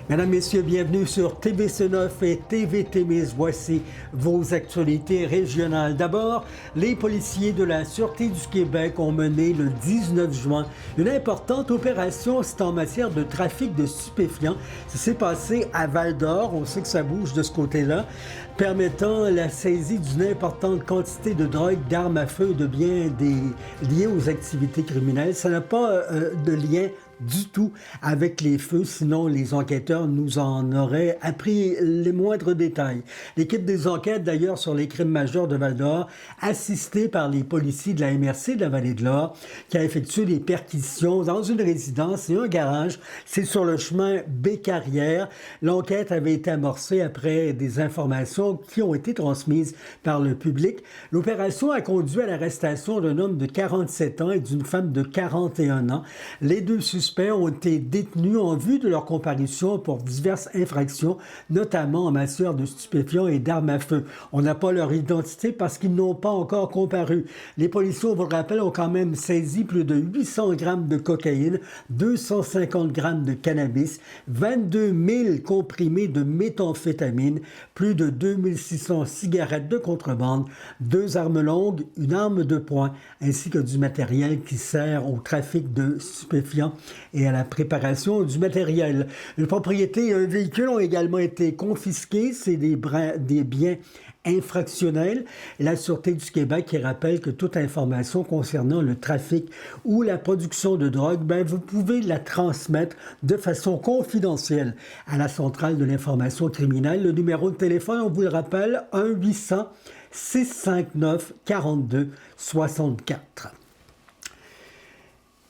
Mesdames, Messieurs, bienvenue sur TVC9 et TV Témis. Voici vos actualités régionales. D'abord, les policiers de la Sûreté du Québec ont mené le 19 juin une importante opération. C'est en matière de trafic de stupéfiants. Ça s'est passé à Val-d'Or. On sait que ça bouge de ce côté-là, permettant la saisie d'une importante quantité de drogue, d'armes à feu et de biens liés aux activités criminelles. Ça n'a pas de lien du tout avec les feux, sinon les enquêteurs nous en auraient appris les moindres détails. L'équipe des enquêtes, d'ailleurs, sur les crimes majeurs de Val-d'Or, assistée par les policiers de la MRC de la Vallée de l'Or, qui a effectué des perquisitions dans une résidence et un garage. C'est sur le chemin Bécarrière. L'enquête avait été amorcée après des informations qui ont été transmises par le public. L'opération a conduit à l'arrestation d'un homme de 47 ans et d'une femme de 41 ans. Les deux suspects ont été détenus en vue de leur comparution pour diverses infractions, notamment en matière de stupéfiants et d'armes à feu. On n'a pas leur identité parce qu'ils n'ont pas encore comparu. Les policiers, on vous le rappelle, ont quand même saisi plus de 800 grammes de cocaïne, 250 grammes de cannabis, 22 000 comprimés de méthamphétamine, plus de 2600 cigarettes de contrebande, 2 armes longues, une arme de poing, ainsi que du matériel qui sert au trafic de stupéfiants et à la préparation du matériel. Une propriété et un véhicule ont également été confisqués. C'est des biens infractionnels. La Sûreté du Québec qui rappelle que toute information concernant le trafic ou la production de drogue, vous pouvez la transmettre de façon confidentielle à la centrale de l'information criminelle. Le numéro de téléphone, on vous le rappelle, 1-800-659-42-64.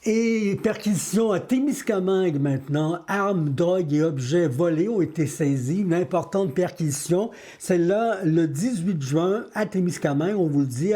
Et perquisition à Témiscamingue maintenant. Armes, drogues et objets volés ont été saisis. Une importante perquisition. Celle-là, le 18 juin, à Témiscamingue, on vous le dit,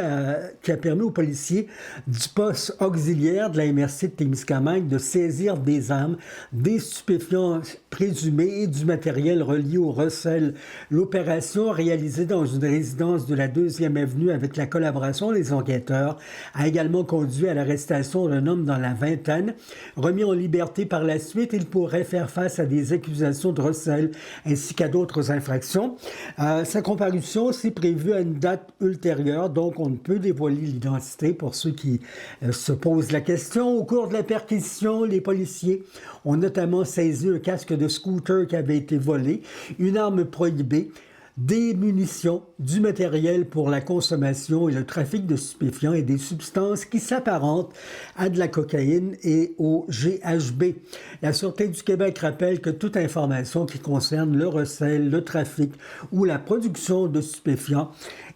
qui a permis aux policiers du poste auxiliaire de la MRC de Témiscamingue de saisir des armes, des stupéfiants présumés et du matériel relié au recel. L'opération, réalisée dans une résidence de la 2e avenue avec la collaboration des enquêteurs, a également conduit à l'arrestation d'un homme dans la vingtaine. Remis en liberté par la suite, il pourrait faire face à des accusations de recel ainsi qu'à d'autres infractions. Sa comparution, c'est prévu à une date ultérieure, donc on ne peut dévoiler l'identité pour ceux qui se posent la question. Au cours de la perquisition, les policiers ont notamment saisi un casque de scooter qui avait été volé, une arme prohibée, des munitions, du matériel pour la consommation et le trafic de stupéfiants et des substances qui s'apparentent à de la cocaïne et au GHB. La Sûreté du Québec rappelle que toute information qui concerne le recel, le trafic ou la production de stupéfiants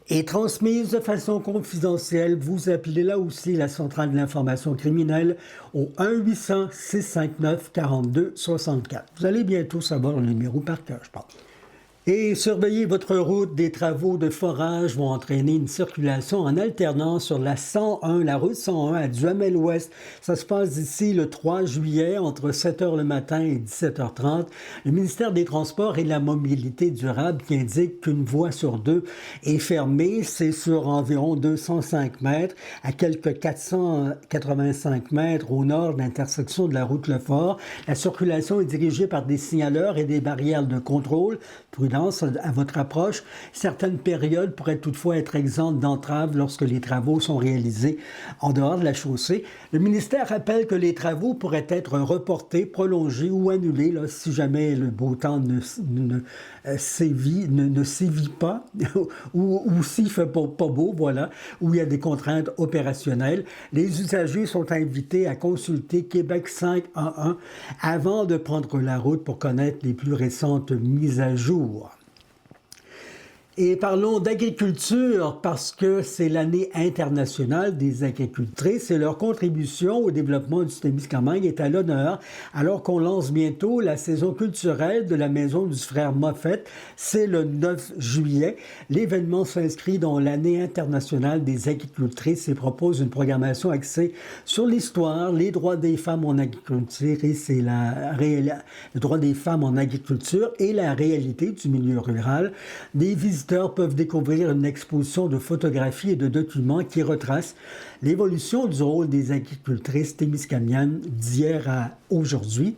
est transmise de façon confidentielle. Vous appelez là aussi la centrale de l'information criminelle au 1-800-659-42-64. Vous allez bientôt savoir le numéro par cœur, je pense. Et surveillez votre route. Des travaux de forage vont entraîner une circulation en alternance sur la 101, la route 101 à Duhamel-Ouest. Ça se passe d'ici le 3 juillet entre 7h le matin et 17h30. Le ministère des Transports et de la Mobilité durable qui indique qu'une voie sur 2 est fermée. C'est sur environ 205 mètres à quelques 485 mètres au nord de l'intersection de la route Lefort. La circulation est dirigée par des signaleurs et des barrières de contrôle. Prudence à votre approche. Certaines périodes pourraient toutefois être exemptes d'entraves lorsque les travaux sont réalisés en dehors de la chaussée. Le ministère rappelle que les travaux pourraient être reportés, prolongés ou annulés là, si jamais le beau temps ne sévit pas ou s'il ne fait pas beau, voilà, où il y a des contraintes opérationnelles. Les usagers sont invités à consulter Québec 511 avant de prendre la route pour connaître les plus récentes mises à jour. Et parlons d'agriculture parce que c'est l'année internationale des agricultrices et leur contribution au développement du Témiscamingue est à l'honneur alors qu'on lance bientôt la saison culturelle de la Maison du Frère Moffett. C'est le 9 juillet. L'événement s'inscrit dans l'année internationale des agricultrices et propose une programmation axée sur l'histoire, les droits des femmes en agriculture et le droit des femmes en agriculture et la réalité du milieu rural. Des visiteurs peuvent découvrir une exposition de photographies et de documents qui retrace l'évolution du rôle des agricultrices témiscamiennes d'hier à aujourd'hui.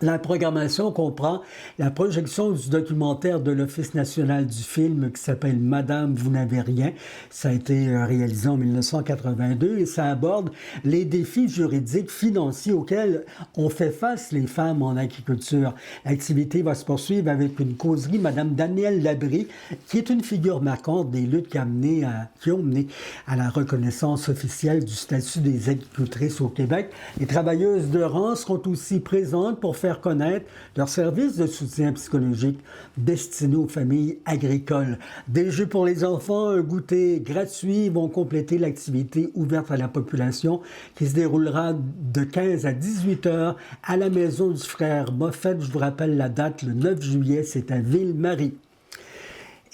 La programmation comprend la projection du documentaire de l'Office national du film qui s'appelle Madame, vous n'avez rien. Ça a été réalisé en 1982 et ça aborde les défis juridiques financiers auxquels ont fait face les femmes en agriculture. L'activité va se poursuivre avec une causerie, Madame Danielle Labrie, qui est une figure marquante des luttes qui ont mené à la reconnaissance officielle du statut des agricultrices au Québec. Les travailleuses de rang seront aussi présentes pour faire connaître leurs services de soutien psychologique destinés aux familles agricoles. Des jeux pour les enfants, un goûter gratuit vont compléter l'activité ouverte à la population qui se déroulera de 15 à 18 heures à la maison du frère Moffett. Je vous rappelle la date, le 9 juillet, c'est à Ville-Marie.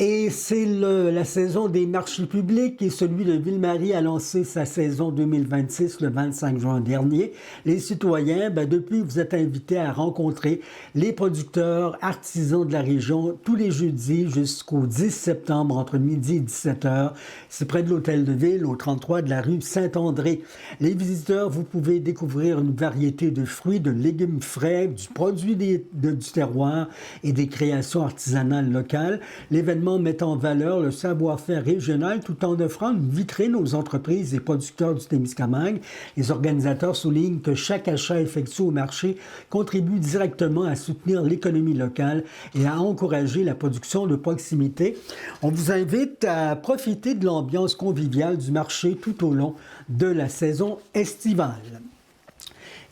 Et c'est la saison des marchés publics et celui de Ville-Marie a lancé sa saison 2026 le 25 juin dernier. Les citoyens, depuis, vous êtes invités à rencontrer les producteurs, artisans de la région tous les jeudis jusqu'au 10 septembre entre midi et 17 heures. C'est près de l'Hôtel de Ville, au 33 de la rue Saint-André. Les visiteurs, vous pouvez découvrir une variété de fruits, de légumes frais, du produit du terroir et des créations artisanales locales. L'événement met en valeur le savoir-faire régional tout en offrant une vitrine aux entreprises et producteurs du Témiscamingue. Les organisateurs soulignent que chaque achat effectué au marché contribue directement à soutenir l'économie locale et à encourager la production de proximité. On vous invite à profiter de l'ambiance conviviale du marché tout au long de la saison estivale.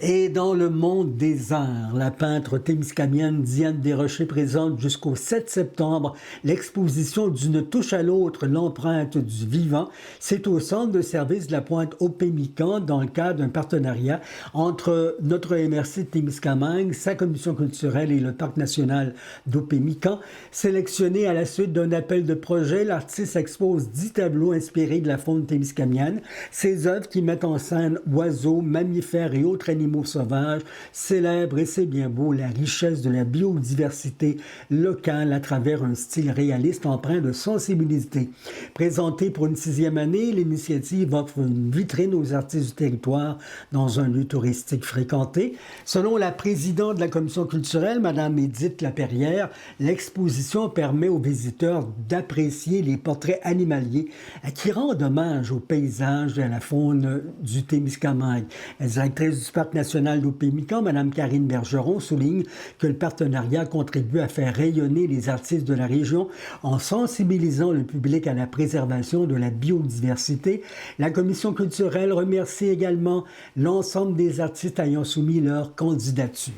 Et dans le monde des arts, la peintre témiscamienne Diane Desrochers présente jusqu'au 7 septembre l'exposition d'une touche à l'autre, l'empreinte du vivant. C'est au centre de service de la Pointe au Pémican dans le cadre d'un partenariat entre notre MRC de Témiscamingue, sa commission culturelle et le Parc national d'Opémican. Sélectionné à la suite d'un appel de projet, l'artiste expose 10 tableaux inspirés de la faune témiscamienne. Ces œuvres qui mettent en scène oiseaux, mammifères et autres animaux sauvages célèbrent, et c'est bien beau, la richesse de la biodiversité locale à travers un style réaliste empreint de sensibilité. Présentée pour une 6e année, l'initiative offre une vitrine aux artistes du territoire dans un lieu touristique fréquenté. Selon la présidente de la commission culturelle, Mme Édith Laperrière, l'exposition permet aux visiteurs d'apprécier les portraits animaliers qui rendent hommage aux paysages et à la faune du Témiscamingue. La directrice du Parc national d'Opémican, Mme Karine Bergeron, souligne que le partenariat contribue à faire rayonner les artistes de la région en sensibilisant le public à la préservation de la biodiversité. La commission culturelle remercie également l'ensemble des artistes ayant soumis leur candidature.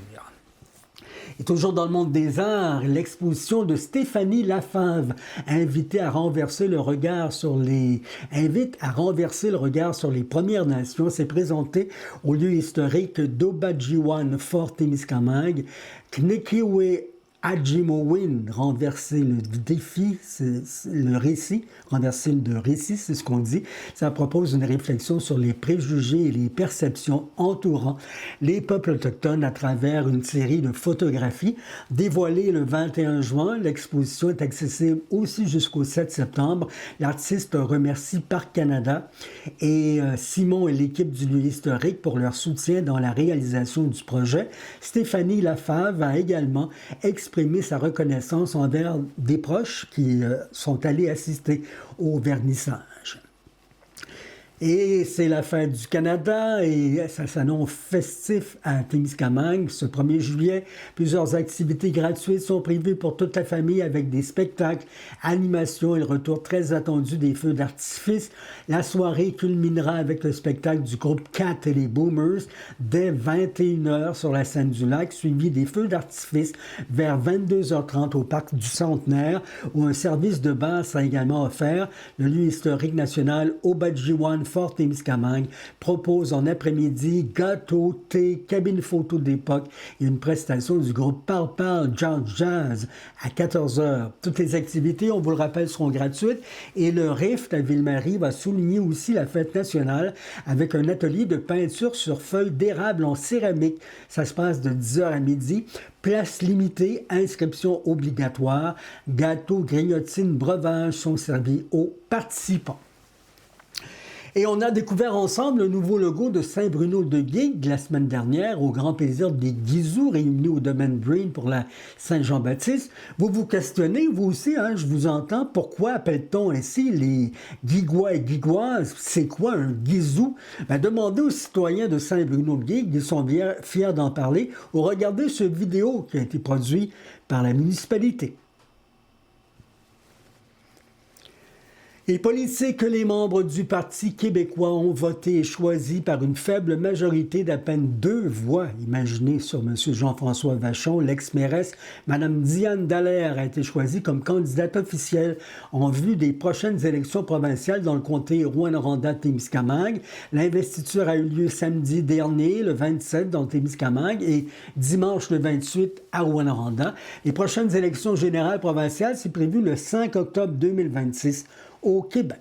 Et toujours dans le monde des arts, l'exposition de Stéphanie Lafave invite à renverser le regard sur les Premières Nations. C'est présenté au lieu historique d'Obadjiwan, Fort Témiscamingue. Knekiwe Adjimowin, renverser le défi, c'est le récit, renverser le récit, c'est ce qu'on dit. Ça propose une réflexion sur les préjugés et les perceptions entourant les peuples autochtones à travers une série de photographies. Dévoilée le 21 juin, l'exposition est accessible aussi jusqu'au 7 septembre. L'artiste remercie Parc Canada et Simon et l'équipe du lieu historique pour leur soutien dans la réalisation du projet. Stéphanie Lafave a également exprimé sa reconnaissance envers des proches qui sont allés assister au vernissage. Et c'est la fête du Canada et ça s'annonce festif à Témiscamingue ce 1er juillet. Plusieurs activités gratuites sont prévues pour toute la famille avec des spectacles, animations et le retour très attendu des feux d'artifice. La soirée culminera avec le spectacle du groupe Cat et les Boomers dès 21h sur la scène du lac, suivi des feux d'artifice vers 22h30 au parc du Centenaire où un service de bar sera également offert. Le lieu historique national Obadjiwan Fort Témiscamingue propose en après-midi gâteau, thé, cabine photo d'époque et une prestation du groupe Parle Parle Jazz à 14h. Toutes les activités, on vous le rappelle, seront gratuites et le RIFT à Ville-Marie va souligner aussi la fête nationale avec un atelier de peinture sur feuilles d'érable en céramique. Ça se passe de 10h à midi. Place limitée, inscription obligatoire. Gâteaux, grignotines, breuvages sont servis aux participants. Et on a découvert ensemble le nouveau logo de Saint-Bruno-de-Guigue la semaine dernière, au grand plaisir des Guizous réunis au domaine Green pour la Saint-Jean-Baptiste. Vous vous questionnez, vous aussi, hein, je vous entends, pourquoi appelle-t-on ainsi les Guigois et Guigoises? C'est quoi un Guizou? Demandez aux citoyens de Saint-Bruno-de-Guigue, ils sont bien fiers d'en parler, ou regardez cette vidéo qui a été produite par la municipalité. Il est politique que les membres du Parti québécois ont voté et choisi par une faible majorité d'à peine 2 voix. Imaginez sur M. Jean-François Vachon, l'ex-mairesse, Mme Diane Dallaire a été choisie comme candidate officielle en vue des prochaines élections provinciales dans le comté Rouyn-Noranda-Témiscamingue. L'investiture a eu lieu samedi dernier, le 27, dans le Témiscamingue, et dimanche, le 28, à Rouyn-Noranda. Les prochaines élections générales provinciales, c'est prévu le 5 octobre 2026. Au Québec.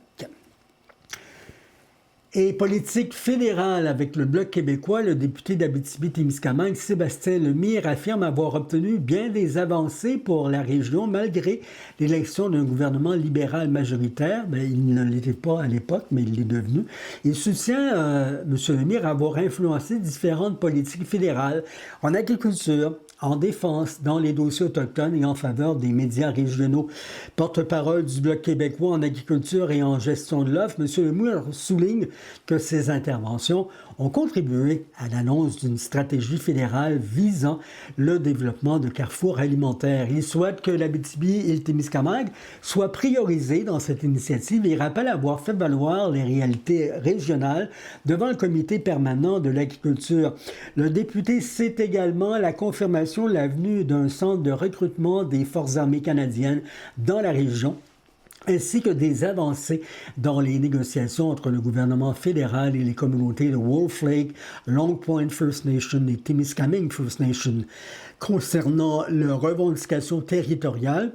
Et politique fédérale avec le Bloc québécois, le député d'Abitibi-Témiscamingue, Sébastien Lemire, affirme avoir obtenu bien des avancées pour la région malgré l'élection d'un gouvernement libéral majoritaire. Il ne l'était pas à l'époque, mais il l'est devenu. Il soutient, M. Lemire, avoir influencé différentes politiques fédérales en agriculture, en défense, dans les dossiers autochtones et en faveur des médias régionaux. Porte-parole du Bloc québécois en agriculture et en gestion de l'offre, M. Lemire souligne que ces interventions ont contribué à l'annonce d'une stratégie fédérale visant le développement de carrefours alimentaires. Il souhaite que l'Abitibi et le Témiscamingue soient priorisés dans cette initiative et rappelle avoir fait valoir les réalités régionales devant le comité permanent de l'agriculture. Le député cite également la confirmation de la venue d'un centre de recrutement des Forces armées canadiennes dans la région, ainsi que des avancées dans les négociations entre le gouvernement fédéral et les communautés de Wolf Lake, Long Point First Nation et Témiscamingue First Nation. Concernant leurs revendications territoriales,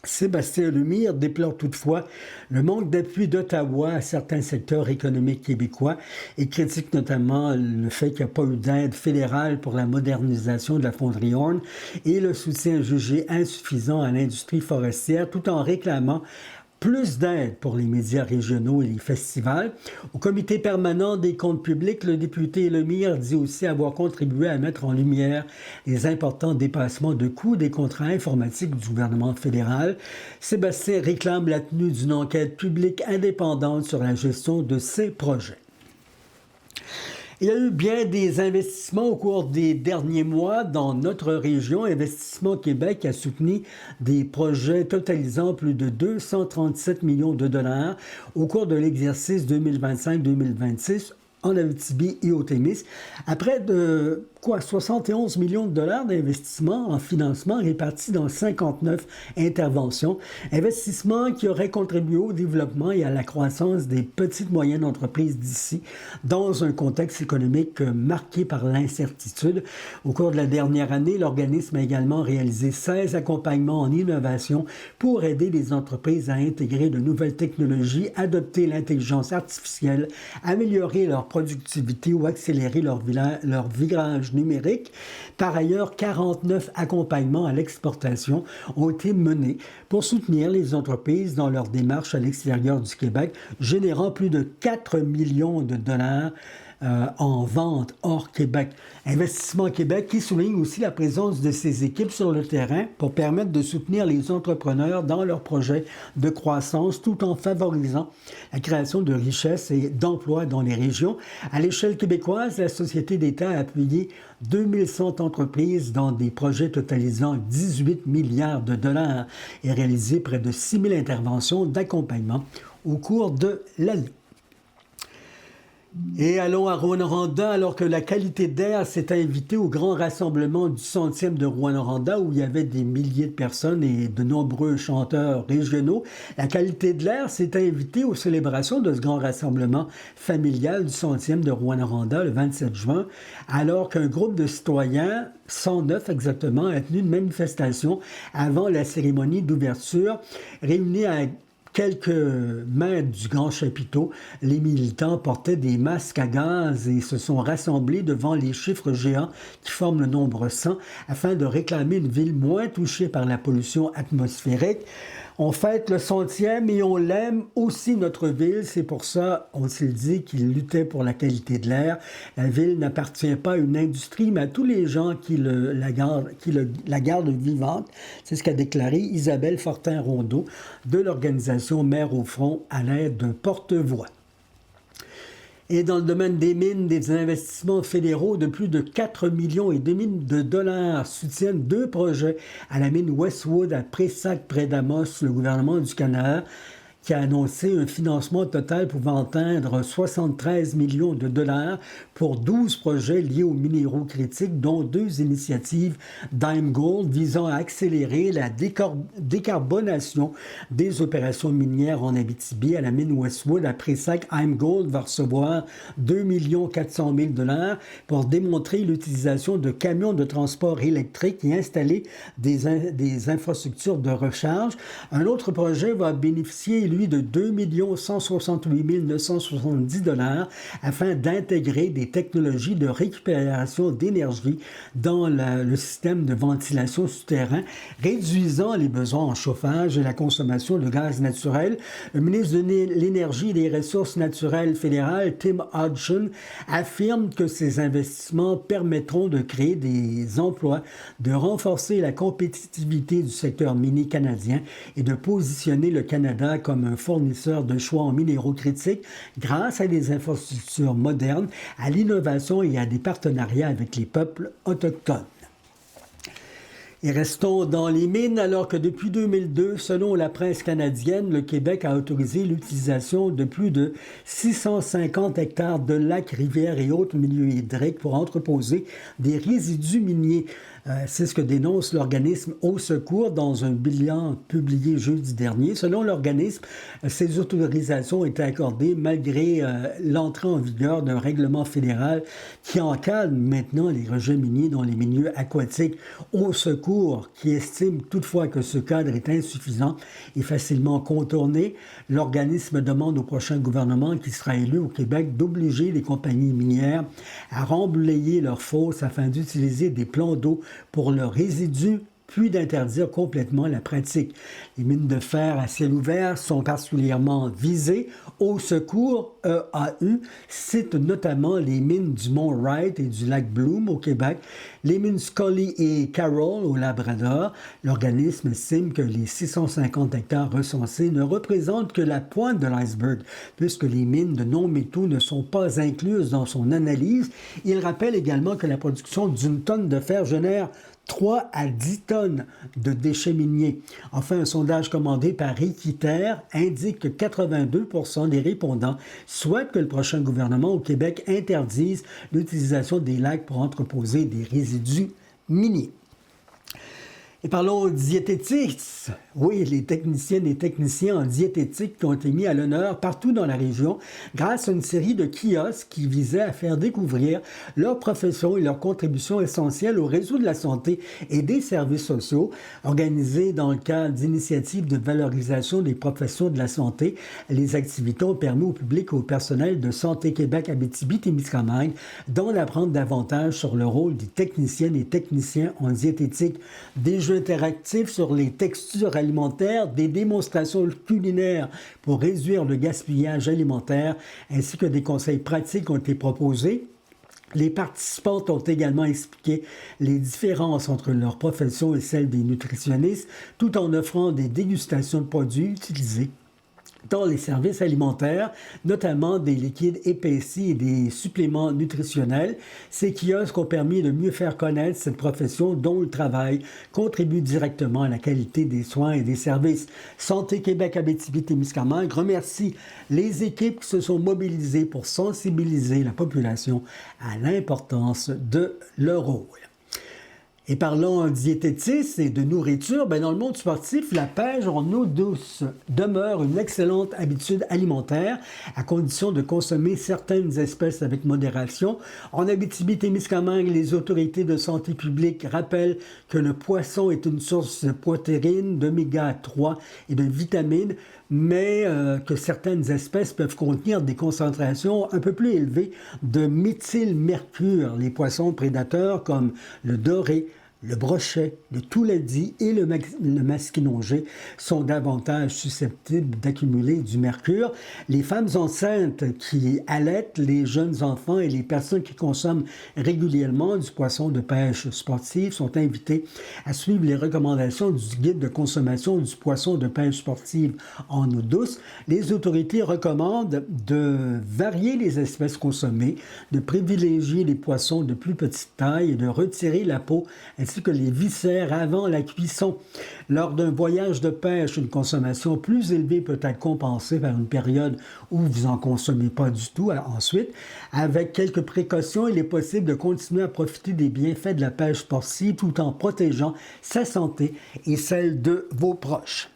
Sébastien Lemire déplore toutefois le manque d'appui d'Ottawa à certains secteurs économiques québécois et critique notamment le fait qu'il n'y a pas eu d'aide fédérale pour la modernisation de la fonderie Horn et le soutien jugé insuffisant à l'industrie forestière, tout en réclamant plus d'aide pour les médias régionaux et les festivals. Au comité permanent des comptes publics, le député Lemire dit aussi avoir contribué à mettre en lumière les importants dépassements de coûts des contrats informatiques du gouvernement fédéral. Sébastien réclame la tenue d'une enquête publique indépendante sur la gestion de ces projets. Il y a eu bien des investissements au cours des derniers mois dans notre région. Investissement Québec a soutenu des projets totalisant plus de 237 millions de dollars au cours de l'exercice 2025-2026 en Abitibi et au Témis, à près de 71 millions de dollars d'investissement en financement répartis dans 59 interventions. Investissements qui auraient contribué au développement et à la croissance des petites et moyennes entreprises d'ici, dans un contexte économique marqué par l'incertitude. Au cours de la dernière année, l'organisme a également réalisé 16 accompagnements en innovation pour aider les entreprises à intégrer de nouvelles technologies, adopter l'intelligence artificielle, améliorer leur productivité ou accélérer leur virage numérique. Par ailleurs, 49 accompagnements à l'exportation ont été menés pour soutenir les entreprises dans leur démarche à l'extérieur du Québec, générant plus de 4 millions de dollars en vente hors Québec. Investissement Québec qui souligne aussi la présence de ses équipes sur le terrain pour permettre de soutenir les entrepreneurs dans leurs projets de croissance tout en favorisant la création de richesses et d'emplois dans les régions. À l'échelle québécoise, la Société d'État a appuyé 2100 entreprises dans des projets totalisant 18 milliards de dollars et réalisé près de 6000 interventions d'accompagnement au cours de l'année. Et allons à Rouyn-Noranda, alors que la qualité d'air s'est invitée au grand rassemblement du 100e de Rouyn-Noranda, où il y avait des milliers de personnes et de nombreux chanteurs régionaux. La qualité de l'air s'est invitée aux célébrations de ce grand rassemblement familial du 100e de Rouyn-Noranda le 27 juin, alors qu'un groupe de citoyens, 109 exactement, a tenu une manifestation avant la cérémonie d'ouverture, réunie à quelques mètres du grand chapiteau, les militants portaient des masques à gaz et se sont rassemblés devant les chiffres géants qui forment le nombre 100 afin de réclamer une ville moins touchée par la pollution atmosphérique. On fête le 100e et on l'aime aussi, notre ville. C'est pour ça, on s'est dit qu'il luttait pour la qualité de l'air. La ville n'appartient pas à une industrie, mais à tous les gens qui la gardent vivante. C'est ce qu'a déclaré Isabelle Fortin-Rondeau de l'organisation Mères au front à l'aide d'un porte-voix. Et dans le domaine des mines, des investissements fédéraux de plus de 4,5 millions de dollars soutiennent 2 projets à la mine Westwood à Pressac près d'Amos. Le gouvernement du Canada qui a annoncé un financement total pouvant atteindre 73 millions de dollars pour 12 projets liés aux minéraux critiques, dont 2 initiatives d'IAMGOLD visant à accélérer la décarbonation des opérations minières en Abitibi. À la mine Westwood, à Pressac, IAMGOLD va recevoir 2 400 000 dollars pour démontrer l'utilisation de camions de transport électriques et installer des infrastructures de recharge. Un autre projet va bénéficier, lui, de 2 168 970 dollars afin d'intégrer des technologies de récupération d'énergie dans le système de ventilation souterrain, réduisant les besoins en chauffage et la consommation de gaz naturel. Le ministre de l'Énergie et des Ressources naturelles fédéral, Tim Hodgson, affirme que ces investissements permettront de créer des emplois, de renforcer la compétitivité du secteur minier canadien et de positionner le Canada comme un fournisseur de choix en minéraux critiques grâce à des infrastructures modernes, à l'innovation et à des partenariats avec les peuples autochtones. Et restons dans les mines, alors que depuis 2002, selon la presse canadienne, le Québec a autorisé l'utilisation de plus de 650 hectares de lacs, rivières et autres milieux hydriques pour entreposer des résidus miniers. C'est ce que dénonce l'organisme Au Secours dans un bilan publié jeudi dernier. Selon l'organisme, ces autorisations ont été accordées malgré l'entrée en vigueur d'un règlement fédéral qui encadre maintenant les rejets miniers dans les milieux aquatiques. Au Secours, qui estime toutefois que ce cadre est insuffisant et facilement contourné, l'organisme demande au prochain gouvernement qui sera élu au Québec d'obliger les compagnies minières à remblayer leurs fosses afin d'utiliser des plans d'eau pour leurs résidus, puis d'interdire complètement la pratique. Les mines de fer à ciel ouvert sont particulièrement visées. Au Secours, EAU, cite notamment les mines du Mont Wright et du lac Bloom au Québec, les mines Scully et Carroll au Labrador. L'organisme estime que les 650 hectares recensés ne représentent que la pointe de l'iceberg, puisque les mines de non-métaux ne sont pas incluses dans son analyse. Il rappelle également que la production d'une tonne de fer génère 3 à 10 tonnes de déchets miniers. Enfin, un sondage commandé par Équiterre indique que 82 % des répondants souhaitent que le prochain gouvernement au Québec interdise l'utilisation des lacs pour entreposer des résidus miniers. Et parlons diététique. Oui, les techniciennes et techniciens en diététique qui ont été mis à l'honneur partout dans la région grâce à une série de kiosques qui visaient à faire découvrir leur profession et leurs contributions essentielles au réseau de la santé et des services sociaux. Organisés dans le cadre d'initiatives de valorisation des professions de la santé, les activités ont permis au public et au personnel de Santé Québec Abitibi-Témiscamingue d'en apprendre davantage sur le rôle des techniciennes et techniciens en diététique. Des jeux interactifs sur les textures alimentaires, des démonstrations culinaires pour réduire le gaspillage alimentaire, ainsi que des conseils pratiques ont été proposés. Les participantes ont également expliqué les différences entre leur profession et celle des nutritionnistes, tout en offrant des dégustations de produits utilisés dans les services alimentaires, notamment des liquides épaissis et des suppléments nutritionnels. Ces kiosques ont permis de mieux faire connaître cette profession dont le travail contribue directement à la qualité des soins et des services. Santé Québec Abitibi-Témiscamingue remercie les équipes qui se sont mobilisées pour sensibiliser la population à l'importance de leur rôle. Et parlons diététisme et de nourriture, dans le monde sportif, la pêche en eau douce demeure une excellente habitude alimentaire à condition de consommer certaines espèces avec modération. En Abitibi-Témiscamingue, les autorités de santé publique rappellent que le poisson est une source de protéines, d'oméga 3 et de vitamines, mais que certaines espèces peuvent contenir des concentrations un peu plus élevées de méthylmercure. Les poissons prédateurs comme le doré, le brochet, le tourladie et le masquinongé sont davantage susceptibles d'accumuler du mercure. Les femmes enceintes qui allaitent, les jeunes enfants et les personnes qui consomment régulièrement du poisson de pêche sportive sont invitées à suivre les recommandations du guide de consommation du poisson de pêche sportive en eau douce. Les autorités recommandent de varier les espèces consommées, de privilégier les poissons de plus petite taille et de retirer la peau ainsi que les viscères avant la cuisson. Lors d'un voyage de pêche, une consommation plus élevée peut être compensée par une période où vous n'en consommez pas du tout. Ensuite, avec quelques précautions, il est possible de continuer à profiter des bienfaits de la pêche sportive tout en protégeant sa santé et celle de vos proches.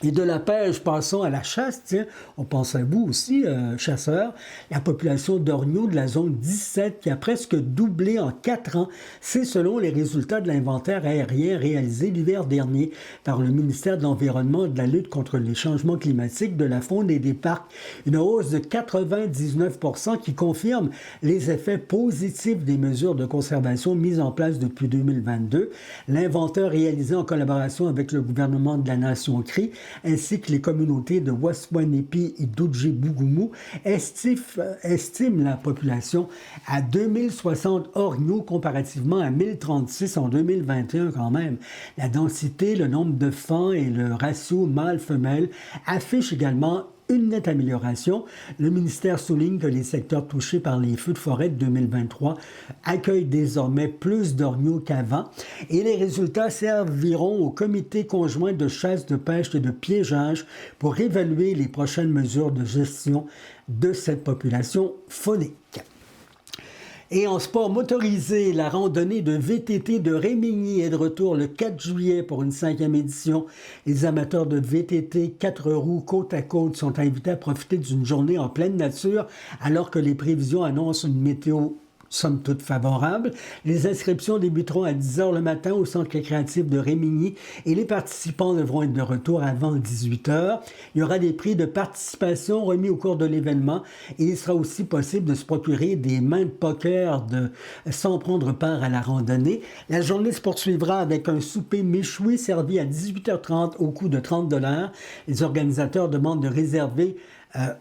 Et de la pêche, passons à la chasse. Tiens, on pense à vous aussi, chasseurs. La population d'orignaux de la zone 17 qui a presque doublé en 4 ans, c'est selon les résultats de l'inventaire aérien réalisé l'hiver dernier par le ministère de l'Environnement et de la lutte contre les changements climatiques, de la faune et des parcs. Une hausse de 99% qui confirme les effets positifs des mesures de conservation mises en place depuis 2022. L'inventaire réalisé en collaboration avec le gouvernement de la Nation Crie ainsi que les communautés de Waswanipi et d'Oujé-Bougoumou estiment la population à 2060 orignaux comparativement à 1036 en 2021 quand même. La densité, le nombre de faons et le ratio mâle-femelle affichent également une nette amélioration. Le ministère souligne que les secteurs touchés par les feux de forêt de 2023 accueillent désormais plus d'orignaux qu'avant et les résultats serviront au comité conjoint de chasse, de pêche et de piégeage pour évaluer les prochaines mesures de gestion de cette population faunique. Et en sport motorisé, la randonnée de VTT de Rémigny est de retour le 4 juillet pour une 5e édition. Les amateurs de VTT 4 roues côte à côte sont invités à profiter d'une journée en pleine nature alors que les prévisions annoncent une météo somme toute favorable. Les inscriptions débuteront à 10h le matin au Centre récréatif de Rémigny et les participants devront être de retour avant 18h. Il y aura des prix de participation remis au cours de l'événement et il sera aussi possible de se procurer des mains de poker sans prendre part à la randonnée. La journée se poursuivra avec un souper méchoui servi à 18h30 au coût de 30$. Les organisateurs demandent de réserver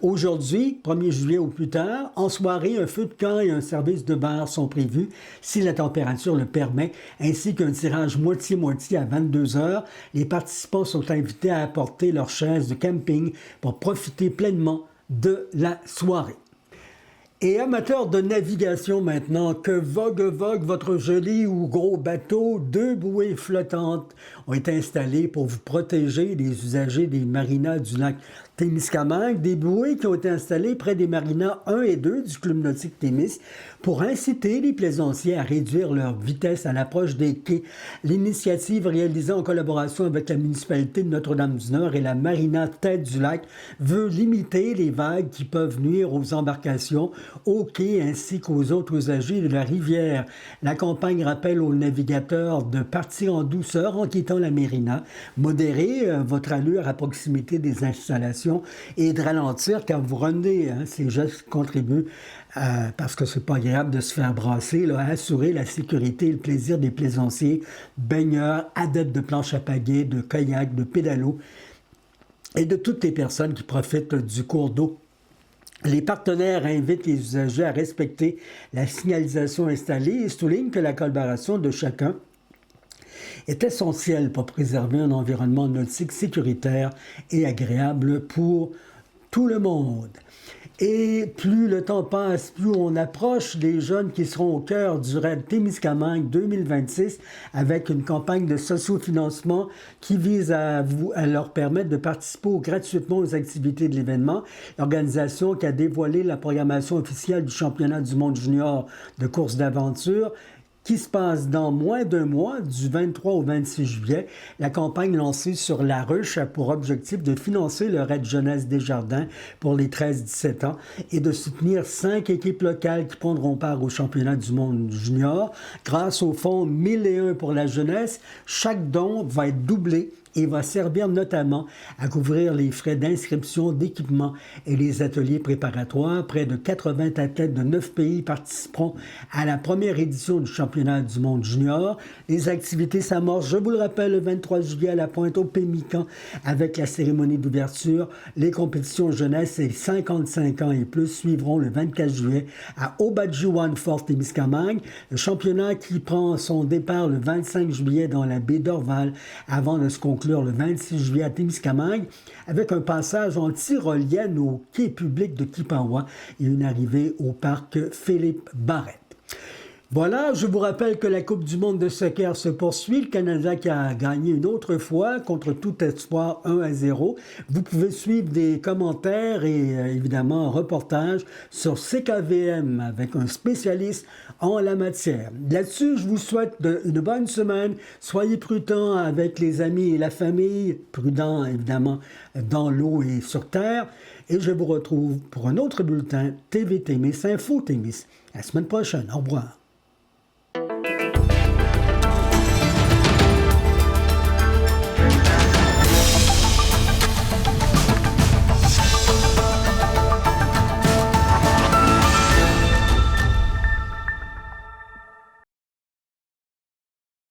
aujourd'hui, 1er juillet ou plus tard. En soirée, un feu de camp et un service de bar sont prévus si la température le permet, ainsi qu'un tirage moitié-moitié à 22h. Les participants sont invités à apporter leurs chaises de camping pour profiter pleinement de la soirée. Et amateurs de navigation maintenant, que vogue votre joli ou gros bateau, 2 bouées flottantes ont été installées pour vous protéger des usagers des marinas du lac Témiscamingue, des bouées qui ont été installées près des marinas 1 et 2 du Club nautique Témis pour inciter les plaisanciers à réduire leur vitesse à l'approche des quais. L'initiative réalisée en collaboration avec la municipalité de Notre-Dame-du-Nord et la marina Tête du Lac veut limiter les vagues qui peuvent nuire aux embarcations, aux quais ainsi qu'aux autres usagers de la rivière. La campagne rappelle aux navigateurs de partir en douceur en quittant la marina, modérer votre allure à proximité des installations et de ralentir quand vous renez. Ces gestes contribuent parce que c'est pas agréable de se faire brasser, à assurer la sécurité et le plaisir des plaisanciers, baigneurs, adeptes de planche à pagaie, de kayak, de pédalo et de toutes les personnes qui profitent du cours d'eau. Les partenaires invitent les usagers à respecter la signalisation installée et soulignent que la collaboration de chacun est essentielle pour préserver un environnement nautique sécuritaire et agréable pour tout le monde. Et plus le temps passe, plus on approche des jeunes qui seront au cœur du Raid Témiscamingue 2026 avec une campagne de sociofinancement qui vise à leur permettre de participer gratuitement aux activités de l'événement. L'organisation qui a dévoilé la programmation officielle du championnat du monde junior de course d'aventure qui se passe dans moins d'un mois, du 23 au 26 juillet. La campagne lancée sur La Ruche a pour objectif de financer le Raid Jeunesse Desjardins pour les 13-17 ans et de soutenir 5 équipes locales qui prendront part au championnat du monde junior. Grâce au fonds 1001 pour la jeunesse, chaque don va être doublé et va servir notamment à couvrir les frais d'inscription, d'équipement et les ateliers préparatoires. Près de 80 athlètes de 9 pays participeront à la première édition du championnat du monde junior. Les activités s'amorcent, je vous le rappelle, le 23 juillet à la Pointe au Pémican avec la cérémonie d'ouverture. Les compétitions jeunesse et 55 ans et plus suivront le 24 juillet à Obadjiwan Fort Témiscamingue. Le championnat qui prend son départ le 25 juillet dans la baie d'Orval avant de se conclure le 26 juillet à Témiscamingue avec un passage en tyrolienne au quai public de Kipawa et une arrivée au parc Philippe Barrette. Voilà, je vous rappelle que la Coupe du monde de soccer se poursuit. Le Canada qui a gagné une autre fois contre tout espoir 1-0. Vous pouvez suivre des commentaires et évidemment un reportage sur CKVM avec un spécialiste en la matière. Là-dessus, je vous souhaite une bonne semaine. Soyez prudents avec les amis et la famille. Prudents évidemment dans l'eau et sur terre. Et je vous retrouve pour un autre bulletin TV Témis, Info Témis, la semaine prochaine. Au revoir.